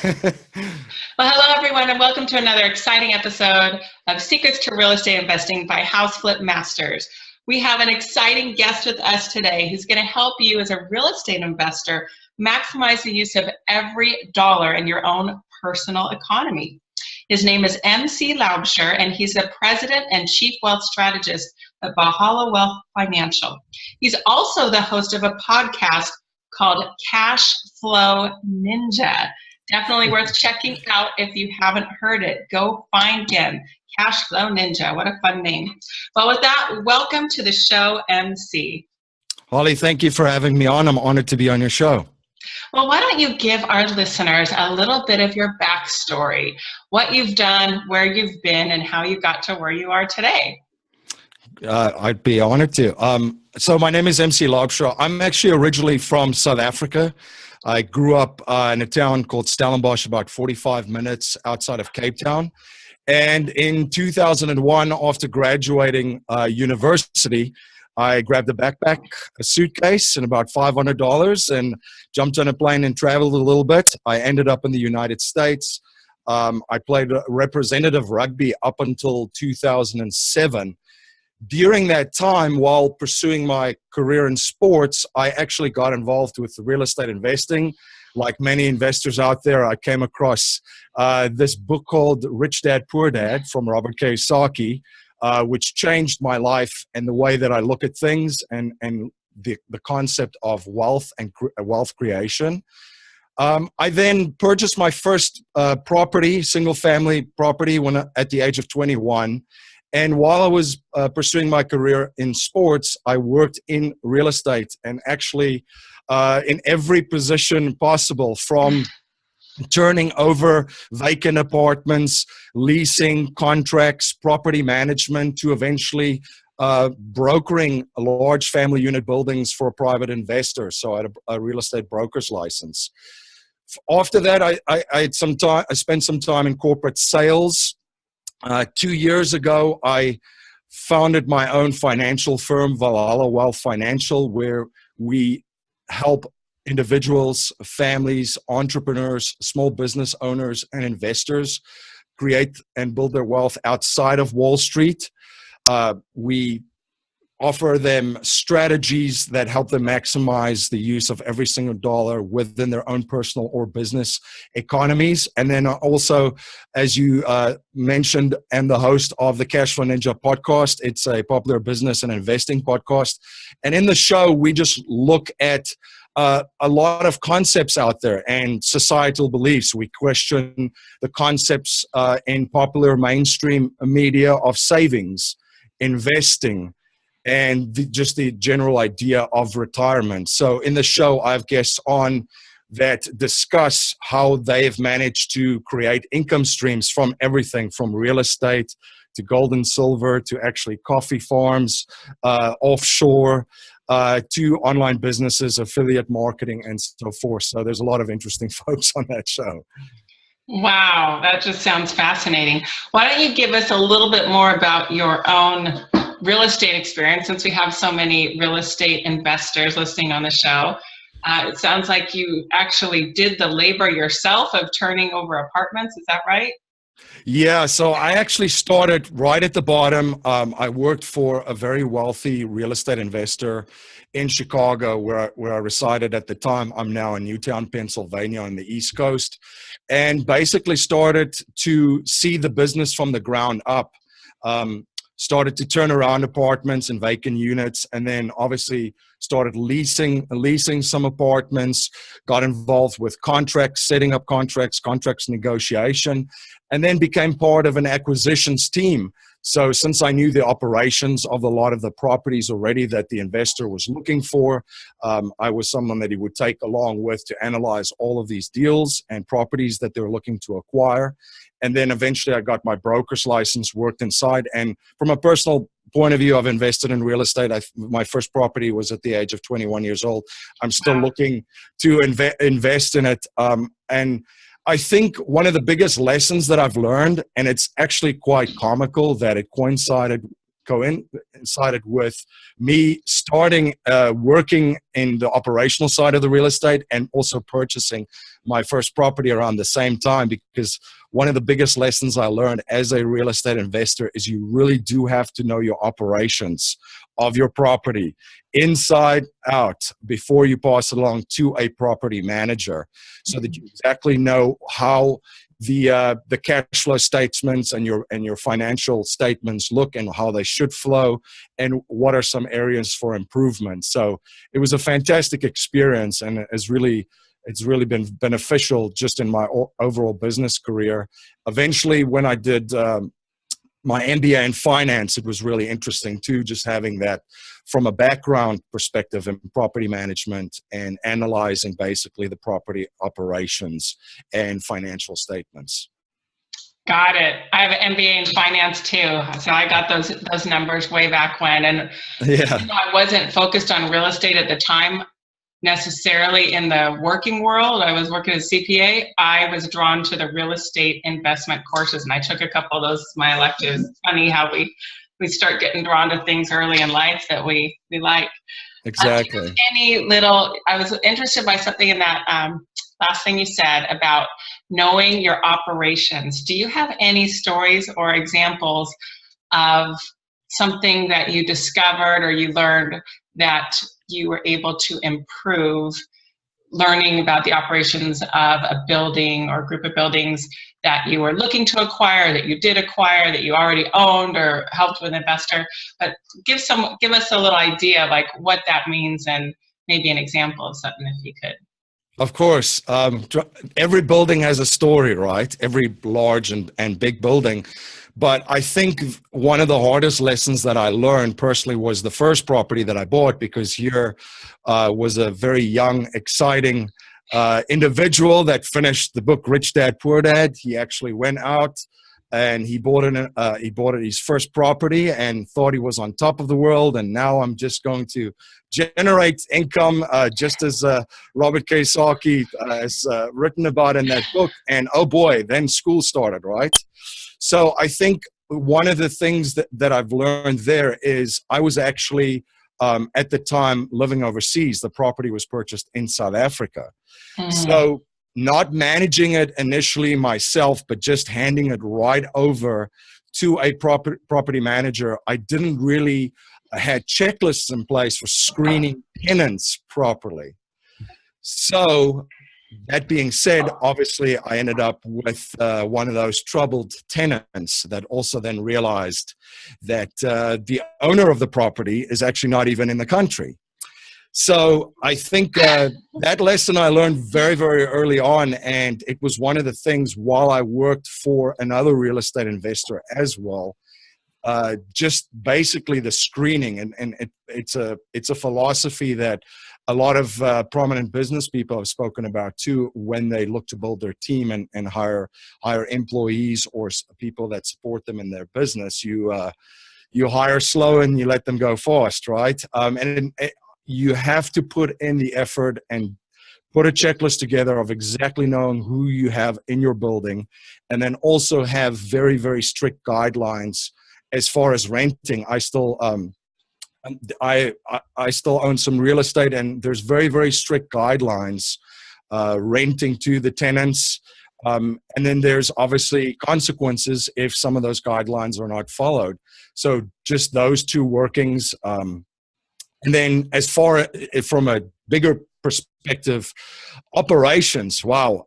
Well, hello everyone, and welcome to another exciting episode of Secrets to Real Estate Investing by House Flip Masters. We have an exciting guest with us today who's going to help you as a real estate investor maximize the use of every dollar in your own personal economy. His name is MC Laubsher, and he's the president and chief wealth strategist at Valhalla Wealth Financial. He's also the host of a podcast called Cash Flow Ninja. Definitely worth checking out if you haven't heard it. Go find him. Cash Flow Ninja. What a fun name. Well, with that, welcome to the show, MC. Holly, thank you for having me on. I'm honored to be on your show. Well, why don't you give our listeners a little bit of your backstory, what you've done, where you've been, and how you got to where you are today? I'd be honored to. So my name is MC Laubsher. I'm actually originally from South Africa. I grew up in a town called Stellenbosch, about 45 minutes outside of Cape Town. And in 2001, after graduating university, I grabbed a backpack, a suitcase, and about $500 and jumped on a plane and traveled a little bit. I ended up in the United States. I played representative rugby up until 2007. During that time, while pursuing my career in sports, I actually got involved with real estate investing. Like many investors out there, I came across this book called Rich Dad, Poor Dad from Robert Kiyosaki, which changed my life and the way that I look at things and the concept of wealth and wealth creation. I then purchased my first property, single-family property, at the age of 21. And while I was pursuing my career in sports, I worked in real estate and actually in every position possible, from turning over vacant apartments, leasing contracts, property management, to eventually brokering large family unit buildings for private investors. So I had a real estate broker's license. After that, I spent some time in corporate sales. 2 years ago, I founded my own financial firm, Valhalla Wealth Financial, where we help individuals, families, entrepreneurs, small business owners, and investors create and build their wealth outside of Wall Street. We offer them strategies that help them maximize the use of every single dollar within their own personal or business economies. And then also, as you mentioned, I'm the host of the Cash Flow Ninja podcast. It's a popular business and investing podcast. And in the show, we just look at a lot of concepts out there and societal beliefs. We question the concepts in popular mainstream media of savings, investing, and just the general idea of retirement. So in the show, I have guests on that discuss how they've managed to create income streams from everything from real estate to gold and silver to actually coffee farms, offshore, to online businesses, affiliate marketing, and so forth. So there's a lot of interesting folks on that show. Wow, that just sounds fascinating. Why don't you give us a little bit more about your own real estate experience, since we have so many real estate investors listening on the show? It sounds like you actually did the labor yourself of turning over apartments. Is that right? Yeah, so I actually started right at the bottom. I worked for a very wealthy real estate investor in Chicago, where I resided at the time. I'm now in Newtown, Pennsylvania, on the East Coast, and basically started to see the business from the ground up. Started to turn around apartments and vacant units, and then obviously started leasing some apartments, got involved with contracts, setting up contracts negotiation, and then became part of an acquisitions team. So since I knew the operations of a lot of the properties already that the investor was looking for, I was someone that he would take along with to analyze all of these deals and properties that they were looking to acquire. And then eventually I got my broker's license, worked inside. And from a personal point of view, I've invested in real estate. My first property was at the age of 21 years old. I'm still looking to invest in it. And I think one of the biggest lessons that I've learned, and it's actually quite comical that it coincided coincided with me starting working in the operational side of the real estate and also purchasing my first property around the same time, because one of the biggest lessons I learned as a real estate investor is you really do have to know your operations of your property inside out before you pass it along to a property manager, so that you exactly know how the cash flow statements and your financial statements look and how they should flow and what are some areas for improvement. So it was a fantastic experience, and it's really been beneficial just in my overall business career. Eventually, when I did my MBA in finance, it was really interesting too, just having that from a background perspective in property management and analyzing basically the property operations and financial statements. Got it. I have an MBA in finance too, so I got those numbers way back when. And yeah, even though I wasn't focused on real estate at the time, necessarily in the working world, I was working as CPA, I was drawn to the real estate investment courses, and I took a couple of those as my electives. It's funny how we start getting drawn to things early in life that we like. exactly. I was interested by something in that last thing you said about knowing your operations. Do you have any stories or examples of something that you discovered or you learned that you were able to improve, learning about the operations of a building or group of buildings that you were looking to acquire, that you did acquire, that you already owned or helped with an investor? But give us a little idea of like what that means and maybe an example of something if you could. Of course. Every building has a story, right? Every large and big building. But I think one of the hardest lessons that I learned personally was the first property that I bought, because here was a very young, exciting individual that finished the book Rich Dad, Poor Dad. He actually went out and he bought his first property and thought he was on top of the world. And now I'm just going to generate income, just as Robert Kiyosaki has written about in that book. And oh boy, then school started, right? So I think one of the things that I've learned there is I was actually, at the time, living overseas. The property was purchased in South Africa. So not managing it initially myself, but just handing it right over to a property manager, I didn't really had checklists in place for screening tenants properly. So that being said, obviously, I ended up with one of those troubled tenants that also then realized that the owner of the property is actually not even in the country. So I think that lesson I learned very, very early on, and it was one of the things while I worked for another real estate investor as well, just basically the screening. And it's a philosophy that a lot of prominent business people have spoken about too when they look to build their team and hire employees or people that support them in their business. You hire slow and you let them go fast, right? You have to put in the effort and put a checklist together of exactly knowing who you have in your building, and then also have very, very strict guidelines as far as renting. I still own some real estate, and there's very, very strict guidelines renting to the tenants. And then there's obviously consequences if some of those guidelines are not followed. So just those two workings. And then as far from a bigger perspective, operations, wow.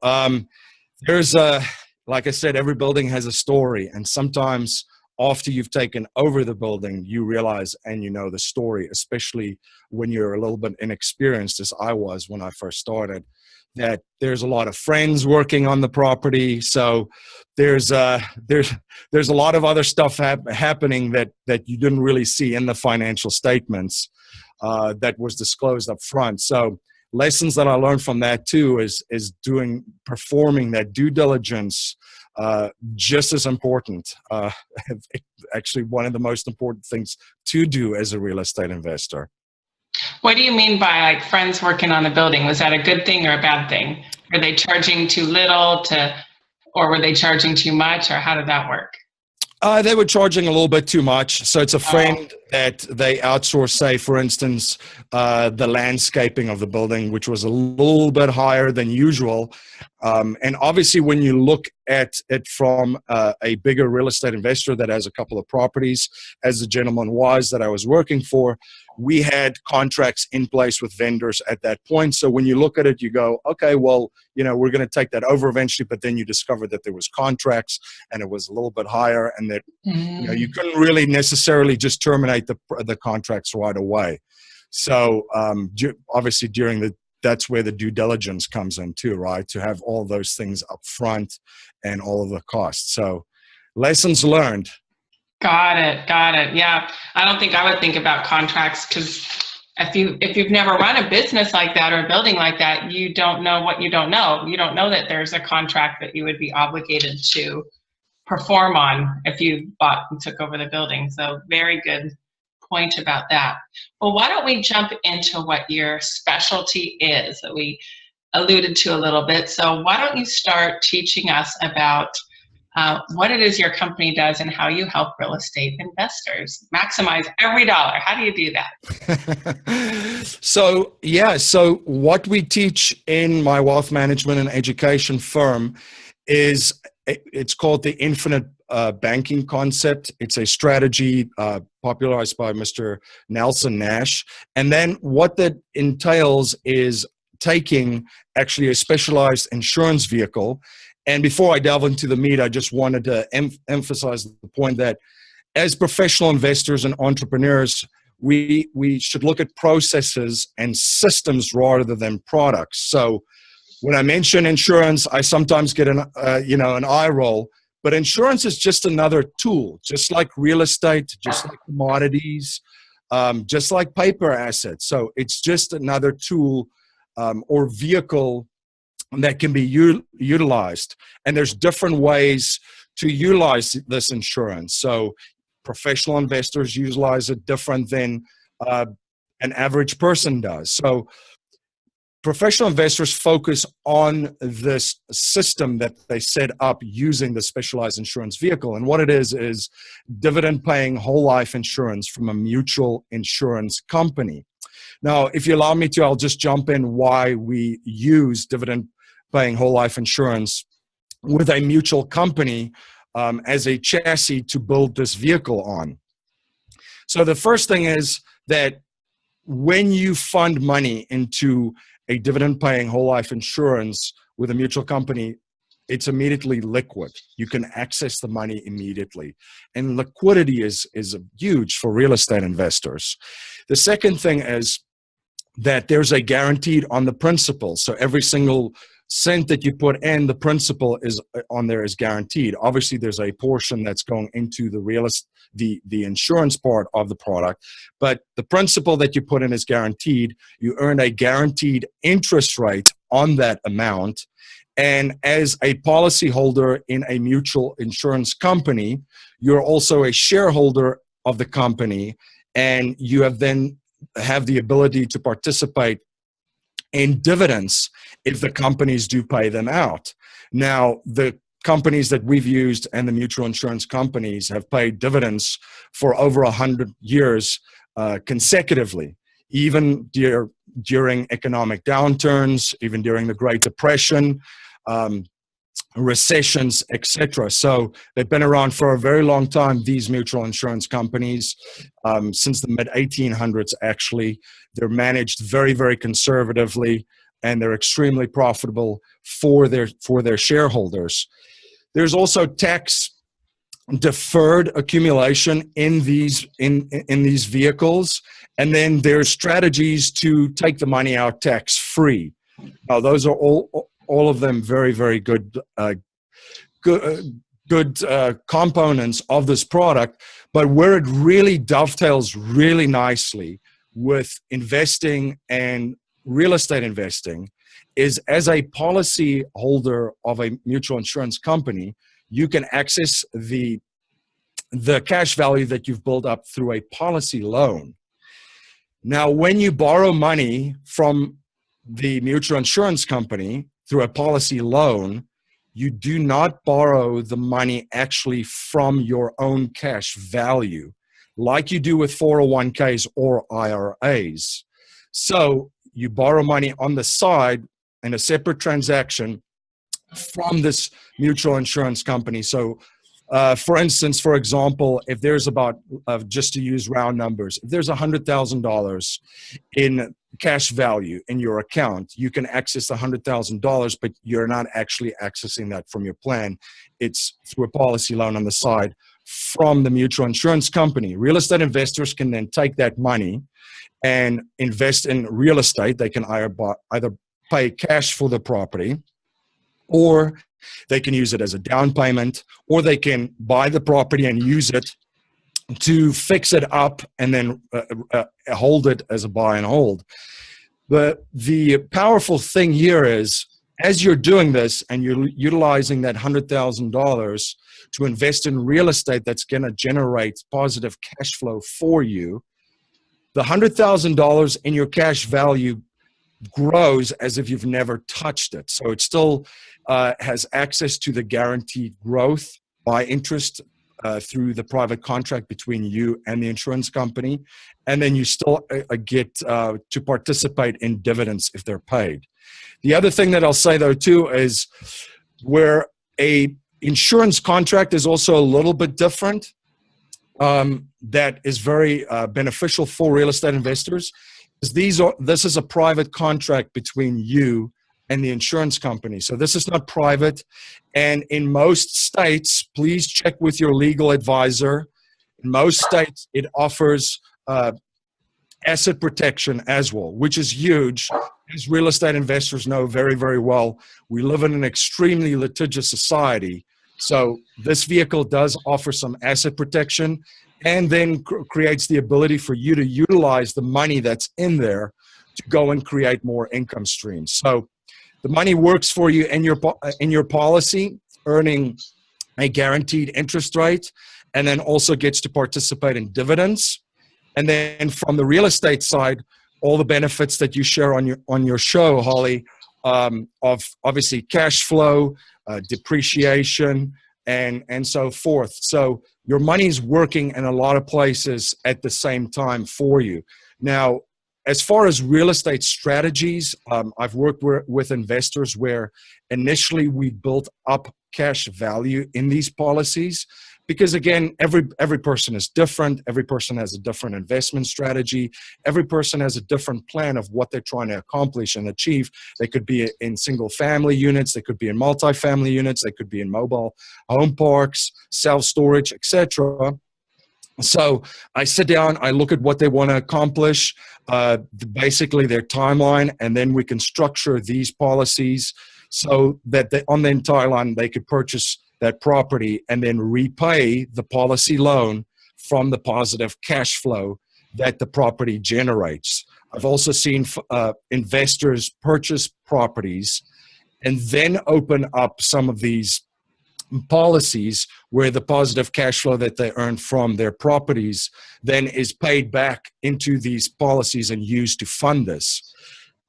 There's like I said, every building has a story. And sometimes after you've taken over the building, you realize and you know the story, especially when you're a little bit inexperienced, as I was when I first started, that there's a lot of friends working on the property. So there's a lot of other stuff happening that you didn't really see in the financial statements that was disclosed up front. So lessons that I learned from that too is performing that due diligence, just as important. Actually, one of the most important things to do as a real estate investor. What do you mean by like friends working on the building? Was that a good thing or a bad thing? Were they charging too little or were they charging too much, or how did that work? They were charging a little bit too much. So it's a Oh, friend that they outsource, say, for instance, the landscaping of the building, which was a little bit higher than usual. And obviously, when you look at it from a bigger real estate investor that has a couple of properties, as the gentleman was that I was working for, we had contracts in place with vendors at that point. So when you look at it, you go, okay, well, we're going to take that over eventually. But then you discover that there was contracts and it was a little bit higher, and that you couldn't really necessarily just terminate the contracts right away. So obviously that's where the due diligence comes in too, right? To have all those things up front and all of the costs. So lessons learned. got it. Got it. Yeah. I don't think I would think about contracts because if you've never run a business like that or a building like that, you don't know what you don't know. You don't know that there's a contract that you would be obligated to perform on if you bought and took over the building. So very good point about that. Well, why don't we jump into what your specialty is that we alluded to a little bit. So why don't you start teaching us about what it is your company does and how you help real estate investors maximize every dollar. How do you do that? So what we teach in my wealth management and education firm is it's called the infinite banking concept. It's a strategy popularized by Mr. Nelson Nash. And then what that entails is taking actually a specialized insurance vehicle. And before I delve into the meat, I just wanted to emphasize the point that as professional investors and entrepreneurs, we should look at processes and systems rather than products. So when I mention insurance, I sometimes get an eye roll, but insurance is just another tool, just like real estate, just like commodities, just like paper assets. So it's just another tool or vehicle that can be utilized. And there's different ways to utilize this insurance. So professional investors utilize it different than an average person does. So professional investors focus on this system that they set up using the specialized insurance vehicle. And what it is dividend-paying whole life insurance from a mutual insurance company. Now, if you allow me to, I'll just jump in why we use dividend-paying whole life insurance with a mutual company as a chassis to build this vehicle on. So the first thing is that when you fund money into a dividend-paying whole life insurance with a mutual company, it's immediately liquid. You can access the money immediately. And liquidity is huge for real estate investors. The second thing is that there's a guaranteed on the principal. So every single cent that you put in, the principal is on there is guaranteed. Obviously, there's a portion that's going into the insurance part of the product, but the principal that you put in is guaranteed. You earn a guaranteed interest rate on that amount. And as a policyholder in a mutual insurance company, you're also a shareholder of the company, and you have the ability to participate in dividends if the companies do pay them out. Now, the companies that we've used and the mutual insurance companies have paid dividends for over 100 years consecutively, even during economic downturns, even during the Great Depression, recessions, etc. So they've been around for a very long time, these mutual insurance companies, since the mid-1800s, actually. They're managed very, very conservatively, and they're extremely profitable for their shareholders. There's also tax deferred accumulation in these vehicles, and then there's strategies to take the money out tax free. Now, those are all of them very, very good components of this product. But where it really dovetails really nicely with investing and real estate investing is, as a policy holder of a mutual insurance company, you can access the cash value that you've built up through a policy loan. Now, when you borrow money from the mutual insurance company through a policy loan, you do not borrow the money actually from your own cash value like you do with 401ks or IRAs. So you borrow money on the side in a separate transaction from this mutual insurance company. So for instance, for example, if there's about, just to use round numbers, if there's $100,000 in cash value in your account, you can access $100,000, but you're not actually accessing that from your plan. It's through a policy loan on the side from the mutual insurance company. Real estate investors can then take that money and invest in real estate. They can either pay cash for the property, or they can use it as a down payment, or they can buy the property and use it to fix it up and then hold it as a buy and hold. But the powerful thing here is, as you're doing this and you're utilizing that $100,000 to invest in real estate that's going to generate positive cash flow for you, the $100,000 in your cash value grows as if you've never touched it. So it still has access to the guaranteed growth by interest through the private contract between you and the insurance company. And then you still get to participate in dividends if they're paid. The other thing that I'll say though too is where a insurance contract is also a little bit different, that is very beneficial for real estate investors. This is a private contract between you and the insurance company. So this is not private. And in most states, please check with your legal advisor. In most states, it offers asset protection as well, which is huge. As real estate investors know very, very well, we live in an extremely litigious society. So this vehicle does offer some asset protection, and then creates the ability for you to utilize the money that's in there to go and create more income streams. So the money works for you in your policy, earning a guaranteed interest rate, and then also gets to participate in dividends. And then from the real estate side, all the benefits that you share on your show, Holly, of obviously cash flow, depreciation, and so forth. So your money's working in a lot of places at the same time for you. Now, as far as real estate strategies, I've worked with investors where initially we built up cash value in these policies, because again, every person is different. Every person has a different investment strategy. Every person has a different plan of what they're trying to accomplish and achieve. They could be in single family units. They could be in multifamily units. They could be in mobile home parks, self-storage, etc. So I sit down, I look at what they want to accomplish, basically their timeline, and then we can structure these policies so that on the entire line they could purchase that property and then repay the policy loan from the positive cash flow that the property generates. I've also seen investors purchase properties and then open up some of these policies where the positive cash flow that they earn from their properties then is paid back into these policies and used to fund this.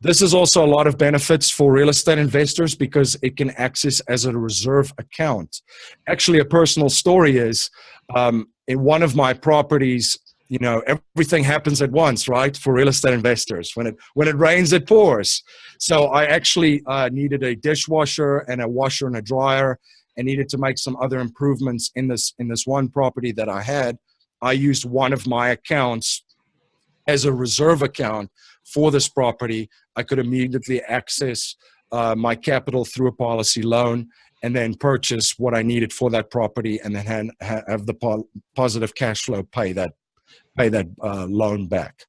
This is also a lot of benefits for real estate investors because it can access as a reserve account. Actually, a personal story is in one of my properties, you know, everything happens at once, right? For real estate investors, when it rains, it pours. So I actually needed a dishwasher and a washer and a dryer, and needed to make some other improvements in this one property that I had. I used one of my accounts as a reserve account for this property. I could immediately access my capital through a policy loan and then purchase what I needed for that property, and then have the positive cash flow pay that loan back.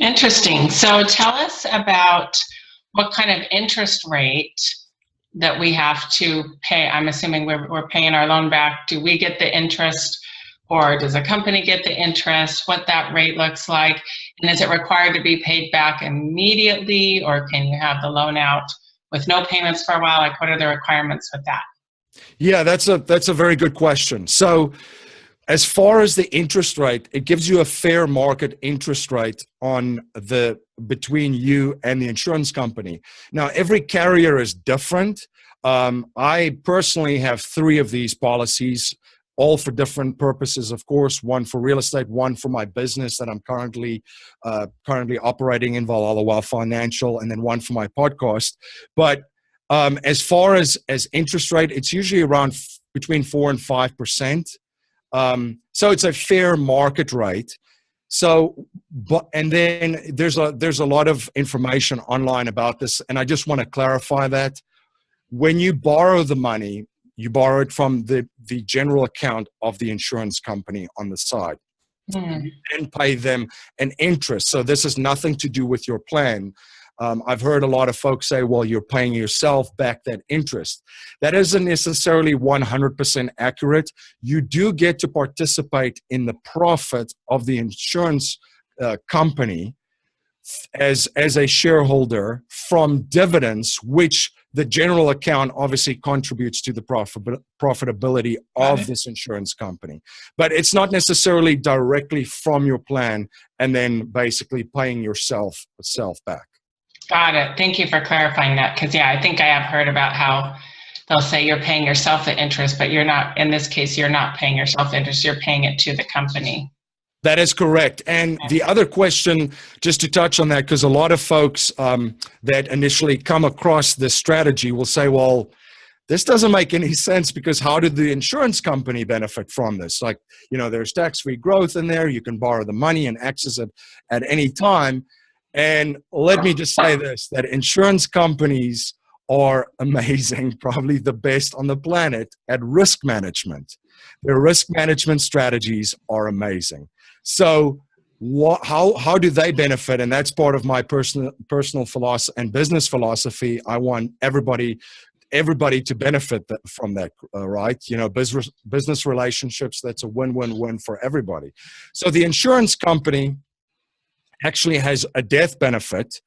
Interesting. So tell us about what kind of interest rate that we have to pay. I'm assuming we're paying our loan back. Do we get the interest, or does the company get the interest? What that rate looks like, and is it required to be paid back immediately, or can you have the loan out with no payments for a while? Like, what are the requirements with that? Yeah, that's a very good question. So as far as the interest rate, it gives you a fair market interest rate on between you and the insurance company. Now, every carrier is different. I personally have 3 of these policies, all for different purposes, of course. One for real estate, one for my business that I'm currently operating in, Valhalla Wealth Financial, and then one for my podcast. But as far as interest rate, it's usually around between 4 and 5%. So it's a fair market rate. So, and then there's a lot of information online about this, and I just want to clarify that when you borrow the money, you borrow it from the general account of the insurance company on the side, and pay them an interest. So this has nothing to do with your plan. I've heard a lot of folks say, well, you're paying yourself back that interest. That isn't necessarily 100% accurate. You do get to participate in the profit of the insurance company as a shareholder from dividends, which the general account obviously contributes to the profitability of this insurance company. But it's not necessarily directly from your plan and then basically paying yourself back. Got it. Thank you for clarifying that. Because, yeah, I think I have heard about how they'll say you're paying yourself the interest, but you're not, in this case, you're not paying yourself interest, you're paying it to the company. That is correct. And the other question, just to touch on that, because a lot of folks that initially come across this strategy will say, well, this doesn't make any sense because how did the insurance company benefit from this? Like, there's tax-free growth in there. You can borrow the money and access it at any time. And let me just say this, that insurance companies are amazing, probably the best on the planet at risk management. Their risk management strategies are amazing. So how do they benefit? And that's part of my personal philosophy and business philosophy. I want everybody to benefit from that, right? Business relationships, that's a win-win-win for everybody. So the insurance company actually has a death benefit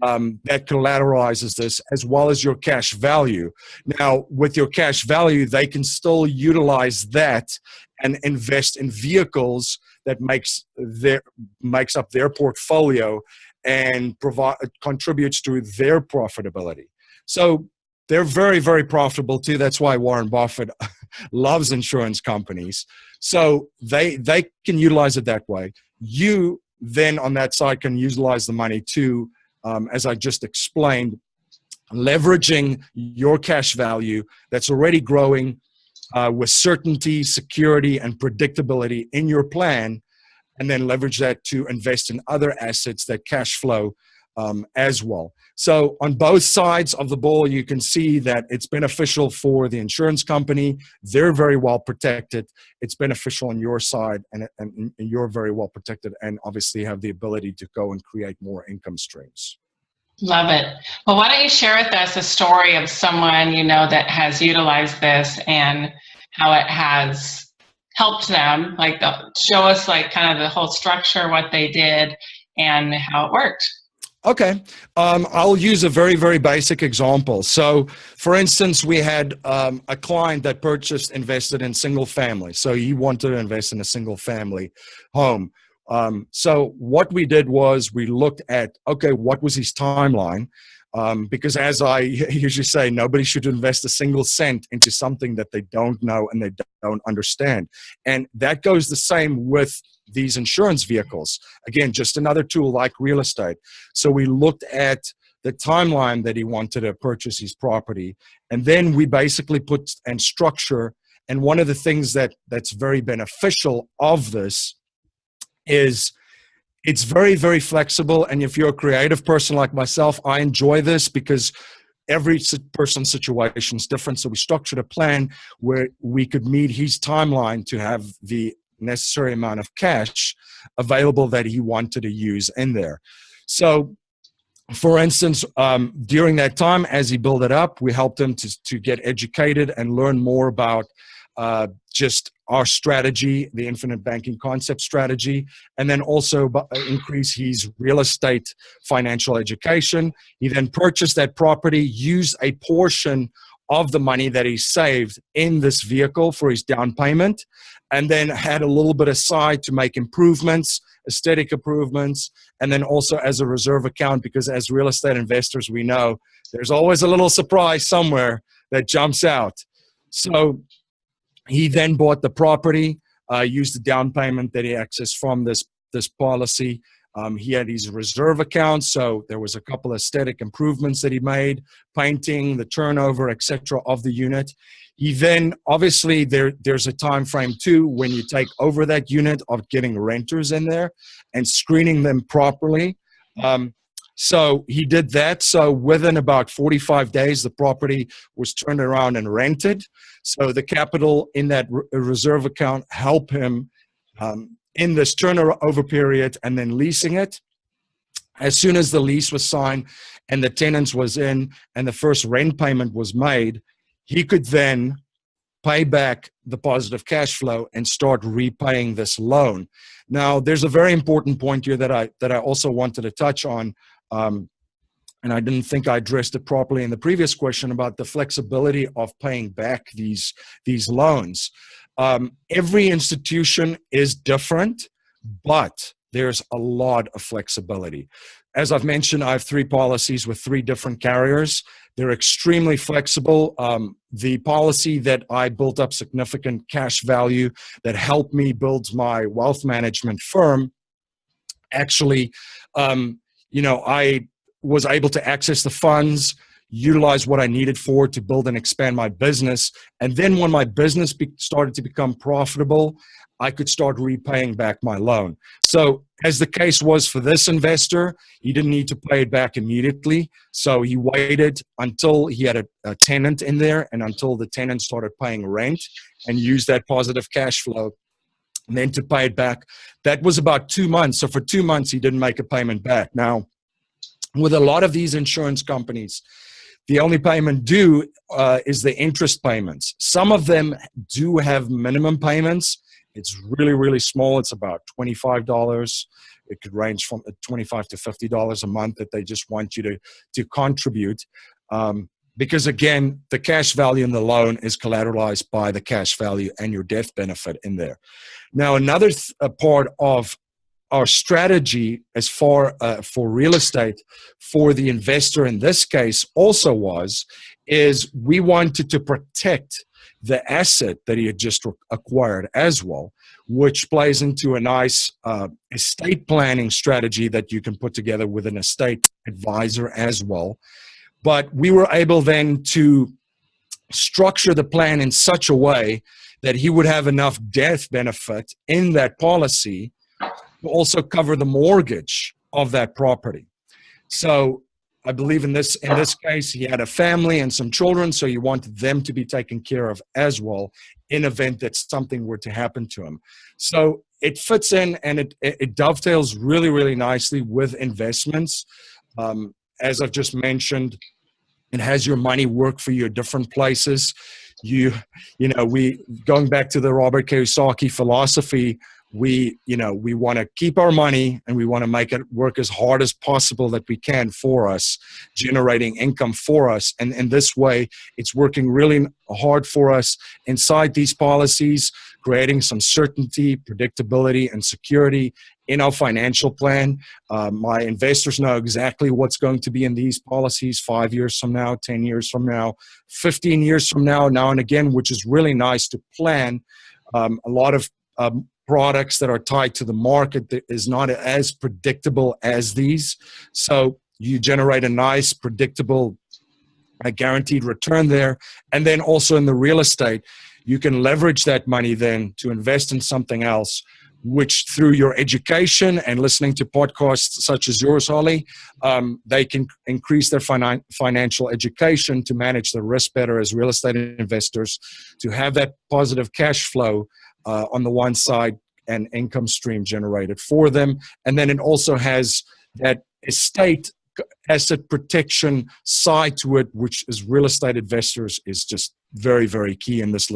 that collateralizes this, as well as your cash value. Now, with your cash value, they can still utilize that and invest in vehicles that makes up their portfolio and contributes to their profitability. So they're very, very profitable too. That's why Warren Buffett loves insurance companies. So they can utilize it that way. You then on that side can utilize the money to, as I just explained, leveraging your cash value that's already growing with certainty, security, and predictability in your plan, and then leverage that to invest in other assets that cash flow as well. So on both sides of the ball, you can see that it's beneficial for the insurance company. They're very well protected. It's beneficial on your side, and you're very well protected, and obviously have the ability to go and create more income streams. Love it. Well, why don't you share with us a story of someone that has utilized this and how it has helped them? Like, show us kind of the whole structure, what they did, and how it worked. Okay. I'll use a very, very basic example. So, for instance, we had a client that invested in single family. So he wanted to invest in a single family home. So what we did was we looked at, okay, what was his timeline? Because as I usually say, nobody should invest a single cent into something that they don't know and they don't understand. And that goes the same with these insurance vehicles. Again, just another tool like real estate. So we looked at the timeline that he wanted to purchase his property. And then we basically put and structure. And one of the things that's very beneficial of this is it's very, very flexible. And if you're a creative person like myself, I enjoy this because every person's situation is different. So we structured a plan where we could meet his timeline to have the necessary amount of cash available that he wanted to use in there. So, for instance, during that time, as he built it up, we helped him to get educated and learn more about just our strategy, the infinite banking concept strategy, and then also increase his real estate financial education. He then purchased that property, used a portion of the money that he saved in this vehicle for his down payment, and then had a little bit aside to make improvements, aesthetic improvements, and then also as a reserve account, because as real estate investors, we know there's always a little surprise somewhere that jumps out. So he then bought the property, used the down payment that he accessed from this policy. He had his reserve account, so there was a couple of aesthetic improvements that he made, painting, the turnover, etc. of the unit. He then, obviously, there's a time frame too when you take over that unit of getting renters in there and screening them properly. So he did that. So within about 45 days, the property was turned around and rented. So the capital in that reserve account helped him in this turnover period and then leasing it. As soon as the lease was signed and the tenants was in and the first rent payment was made, he could then pay back the positive cash flow and start repaying this loan. Now, there's a very important point here that I also wanted to touch on. And I didn't think I addressed it properly in the previous question about the flexibility of paying back these loans. Every institution is different, but there's a lot of flexibility. As I've mentioned, I have 3 policies with 3 different carriers. They're extremely flexible. The policy that I built up significant cash value that helped me build my wealth management firm, actually, I was able to access the funds, utilize what I needed for to build and expand my business. And then when my business started to become profitable, I could start repaying back my loan. So as the case was for this investor, he didn't need to pay it back immediately. So he waited until he had a tenant in there and until the tenant started paying rent and used that positive cash flow and then to pay it back. That was about 2 months. So for 2 months, he didn't make a payment back. Now, with a lot of these insurance companies, the only payment due is the interest payments. Some of them do have minimum payments. It's really, really small. It's about $25. It could range from $25 to $50 a month that they just want you to contribute. Because again, the cash value in the loan is collateralized by the cash value and your death benefit in there. Now, another part of our strategy as far for real estate for the investor in this case also is we wanted to protect the asset that he had just acquired as well, which plays into a nice estate planning strategy that you can put together with an estate advisor as well. But we were able then to structure the plan in such a way that he would have enough death benefit in that policy to also cover the mortgage of that property. So I believe in this case, he had a family and some children, so you wanted them to be taken care of as well in event that something were to happen to him. So it fits in and it dovetails really, really nicely with investments. As I've just mentioned, it has your money work for you at different places. We going back to the Robert Kiyosaki philosophy, we want to keep our money and we want to make it work as hard as possible that we can for us, generating income for us. And in this way, it's working really hard for us inside these policies, creating some certainty, predictability, and security in our financial plan. My investors know exactly what's going to be in these policies 5 years from now, 10 years from now, 15 years from now and again, which is really nice to plan. A lot of products that are tied to the market that is not as predictable as these. So you generate a nice, predictable, guaranteed return there. And then also in the real estate, you can leverage that money then to invest in something else, which through your education and listening to podcasts such as yours, Holly, they can increase their financial education to manage the risk better as real estate investors, to have that positive cash flow on the one side and income stream generated for them. And then it also has that estate asset protection side to it, which as real estate investors is just very, very key in this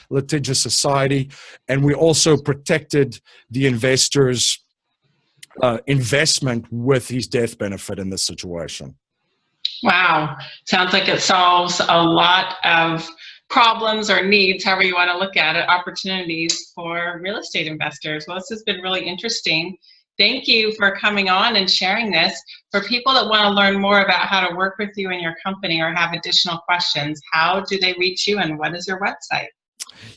litigious society. And we also protected the investors' investment with his death benefit in this situation. Wow. Sounds like it solves a lot of problems or needs, however you want to look at it, opportunities for real estate investors. Well, this has been really interesting. Thank you for coming on and sharing this. For people that want to learn more about how to work with you in your company or have additional questions, how do they reach you and what is your website?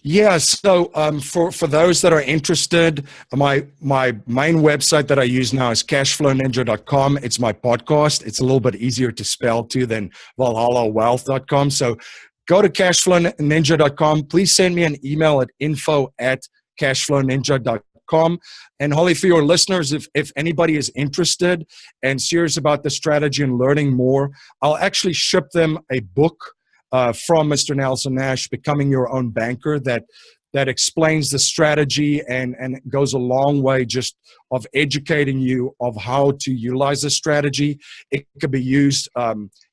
Yeah, so for those that are interested, my main website that I use now is cashflowninja.com. It's my podcast. It's a little bit easier to spell too than valhallawealth.com. So go to cashflowninja.com. Please send me an email at info@cashflowninja.com. And Holly, for your listeners, if anybody is interested and serious about the strategy and learning more, I'll actually ship them a book from Mr. Nelson Nash, Becoming Your Own Banker, that explains the strategy and goes a long way just of educating you of how to utilize the strategy. It could be used,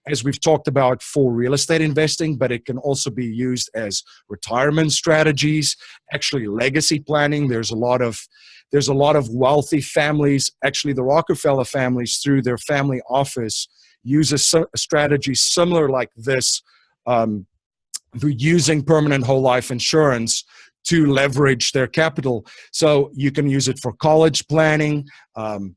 as we've talked about, for real estate investing, but it can also be used as retirement strategies, actually legacy planning. There's a lot of wealthy families, actually the Rockefeller families through their family office use a strategy similar like this, through using permanent whole life insurance to leverage their capital. So you can use it for college planning, and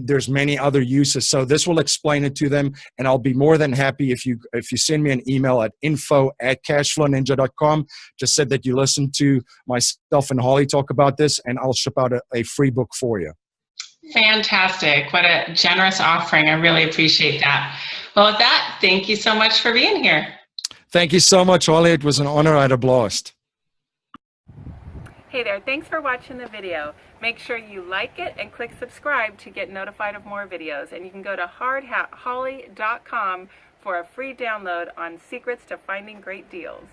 there's many other uses. So this will explain it to them, and I'll be more than happy if you send me an email at info@cashflowninja.com. Just said that you listened to myself and Holly talk about this, and I'll ship out a free book for you. Fantastic. What a generous offering. I really appreciate that. Well, with that, thank you so much for being here. Thank you so much, Holly. It was an honor. I had a blast. Hey there. Thanks for watching the video. Make sure you like it and click subscribe to get notified of more videos. And you can go to hardhatholly.com for a free download on secrets to finding great deals.